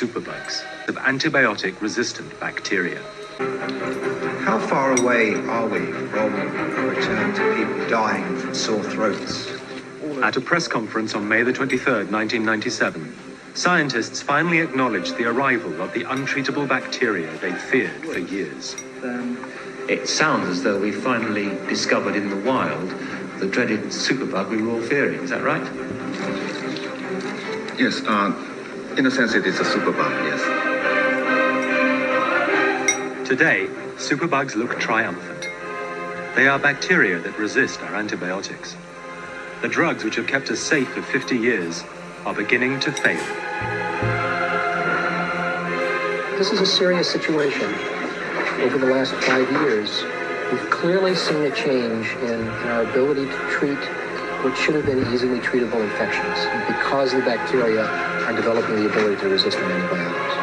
superbugs of antibiotic-resistant bacteria. How far away are we from a return to people dying from sore throats? At a press conference on May the 23rd, 1997, scientists finally acknowledged the arrival of the untreatable bacteria they feared for years. It sounds as though we finally discovered in the wild the dreaded superbug we were all fearing. Is that right? Yes, in a sense it is a superbug, yes. Today, superbugs look triumphant. They are bacteria that resist our antibiotics. The drugs which have kept us safe for 50 years are beginning to fail. This is a serious situation. Over the last 5 years, we've clearly seen a change in our ability to treat what should have been easily treatable infections because the bacteria are developing the ability to resist our antibiotics.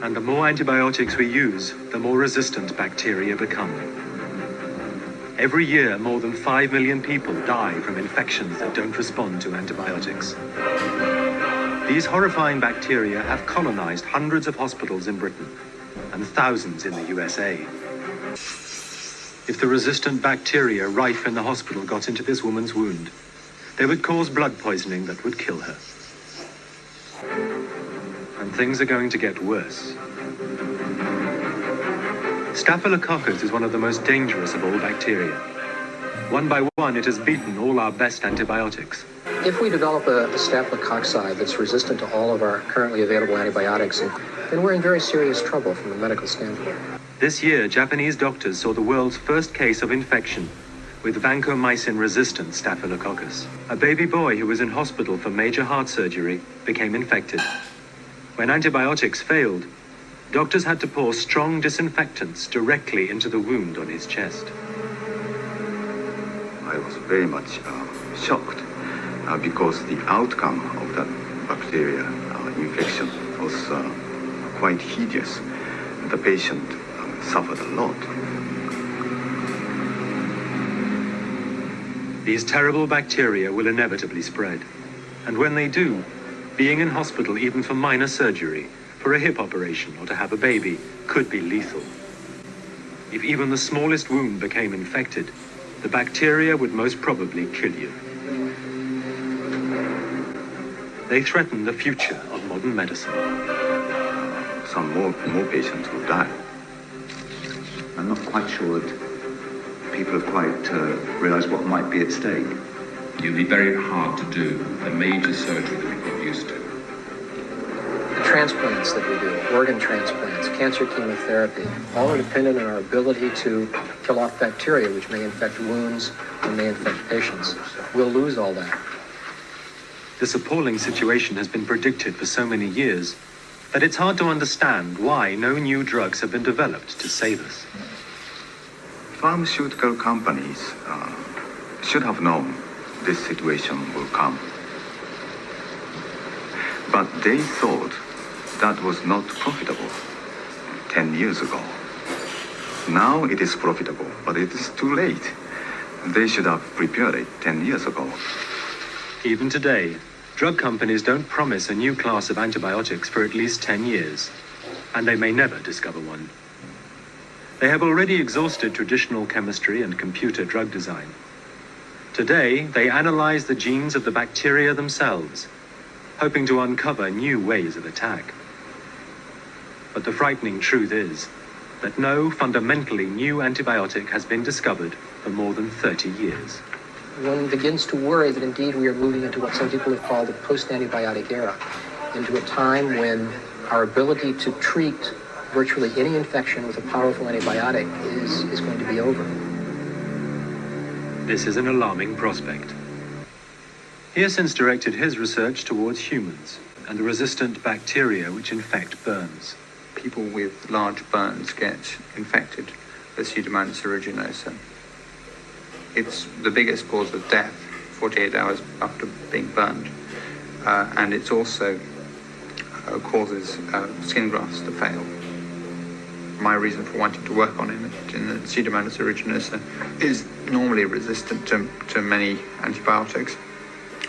And the more antibiotics we use, the more resistant bacteria become. Every year, more than 5 million people die from infections that don't respond to antibiotics. These horrifying bacteria have colonized hundreds of hospitals in Britain and thousands in the USA. If the resistant bacteria rife in the hospital got into this woman's wound, they would cause blood poisoning that would kill her. And things are going to get worse. Staphylococcus is one of the most dangerous of all bacteria. One by one, it has beaten all our best antibiotics. If we develop a staphylococci that's resistant to all of our currently available antibiotics, then we're in very serious trouble from a medical standpoint. This year, Japanese doctors saw the world's first case of infection with vancomycin-resistant staphylococcus. A baby boy who was in hospital for major heart surgery became infected. When antibiotics failed, doctors had to pour strong disinfectants directly into the wound on his chest. I was very much shocked because the outcome of that bacteria infection was quite hideous. The patient suffered a lot. These terrible bacteria will inevitably spread. And when they do, being in hospital even for minor surgery, for a hip operation or to have a baby, could be lethal. If even the smallest wound became infected, the bacteria would most probably kill you. They threaten the future of modern medicine. Some more patients will die. I'm not quite sure that people have quite realised what might be at stake. It would be very hard to do the major surgery that we've got used to. The transplants that we do, organ transplants, cancer chemotherapy, all are dependent on our ability to kill off bacteria which may infect wounds and may infect patients. We'll lose all that. This appalling situation has been predicted for so many years that it's hard to understand why no new drugs have been developed to save us. Pharmaceutical companies should have known this situation will come. But they thought that was not profitable 10 years ago. Now it is profitable, but it is too late. They should have prepared it 10 years ago. Even today, drug companies don't promise a new class of antibiotics for at least 10 years, and they may never discover one. They have already exhausted traditional chemistry and computer drug design. Today, they analyze the genes of the bacteria themselves, hoping to uncover new ways of attack. But the frightening truth is that no fundamentally new antibiotic has been discovered for more than 30 years. One begins to worry that indeed we are moving into what some people have called the post-antibiotic era, into a time when our ability to treat virtually any infection with a powerful antibiotic is going to be over. This is an alarming prospect. He has since directed his research towards humans and the resistant bacteria which infect burns. People with large burns get infected with Pseudomonas aeruginosa. It's the biggest cause of death 48 hours after being burned, and it also causes skin grafts to fail. My reason for wanting to work on it in the Pseudomonas aeruginosa is normally resistant to many antibiotics,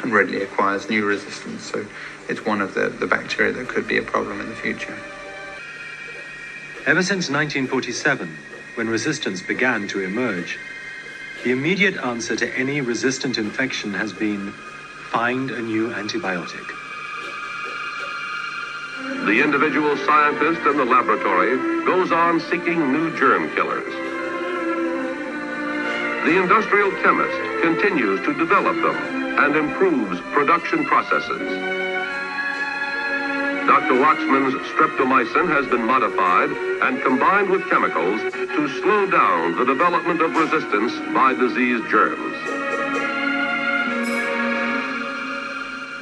and readily acquires new resistance. So it's one of the bacteria that could be a problem in the future. Ever since 1947, when resistance began to emerge, the immediate answer to any resistant infection has been, find a new antibiotic. The individual scientist in the laboratory goes on seeking new germ killers. The industrial chemist continues to develop them and improves production processes. Dr. Waxman's streptomycin has been modified and combined with chemicals to slow down the development of resistance by disease germs.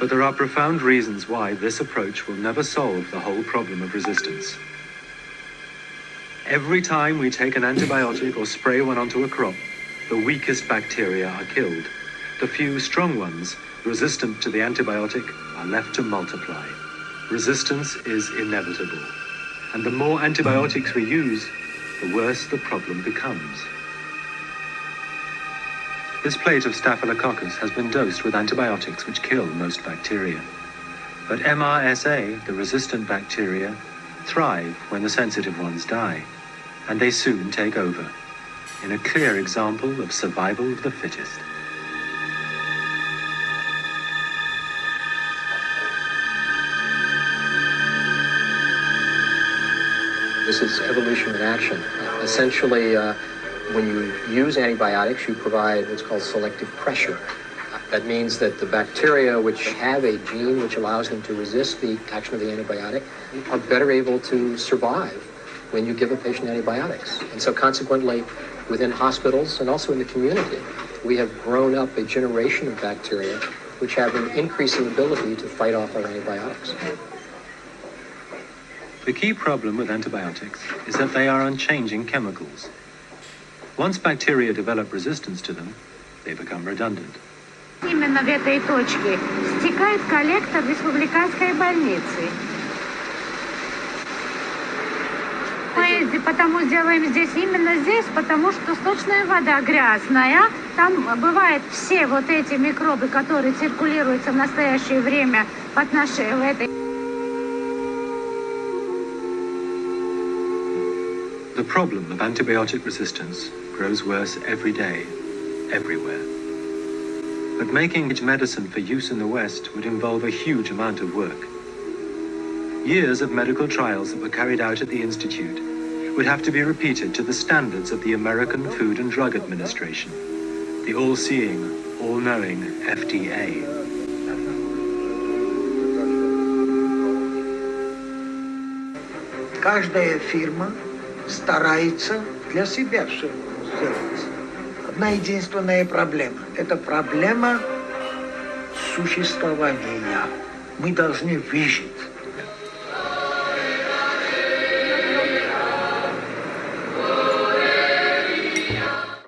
But there are profound reasons why this approach will never solve the whole problem of resistance. Every time we take an antibiotic or spray one onto a crop, the weakest bacteria are killed. The few strong ones, resistant to the antibiotic, are left to multiply. Resistance is inevitable, and the more antibiotics we use, the worse the problem becomes. This plate of Staphylococcus has been dosed with antibiotics which kill most bacteria. But MRSA, the resistant bacteria, thrive when the sensitive ones die, and they soon take over, in a clear example of survival of the fittest. This is evolution in action. Essentially, when you use antibiotics, you provide what's called selective pressure. That means that the bacteria which have a gene which allows them to resist the action of the antibiotic are better able to survive when you give a patient antibiotics. And so consequently, within hospitals and also in the community, we have grown up a generation of bacteria which have an increasing ability to fight off our antibiotics. The key problem with antibiotics is that they are unchanging chemicals. Once bacteria develop resistance to them, they become redundant. Именно в этой точке стекает коллектор в республиканской больнице. Мы потому сделаем здесь, именно здесь, потому что сточная вода грязная. Там бывают все вот эти микробы, которые циркулируются в настоящее время в этой. The problem of antibiotic resistance grows worse every day, everywhere. But making medicine for use in the West would involve a huge amount of work. Years of medical trials that were carried out at the Institute would have to be repeated to the standards of the American Food and Drug Administration, the all-seeing, all-knowing FDA. Каждая фирма старается для себя все сделать. Одна единственная проблема. Это проблема существования. Мы должны выжить.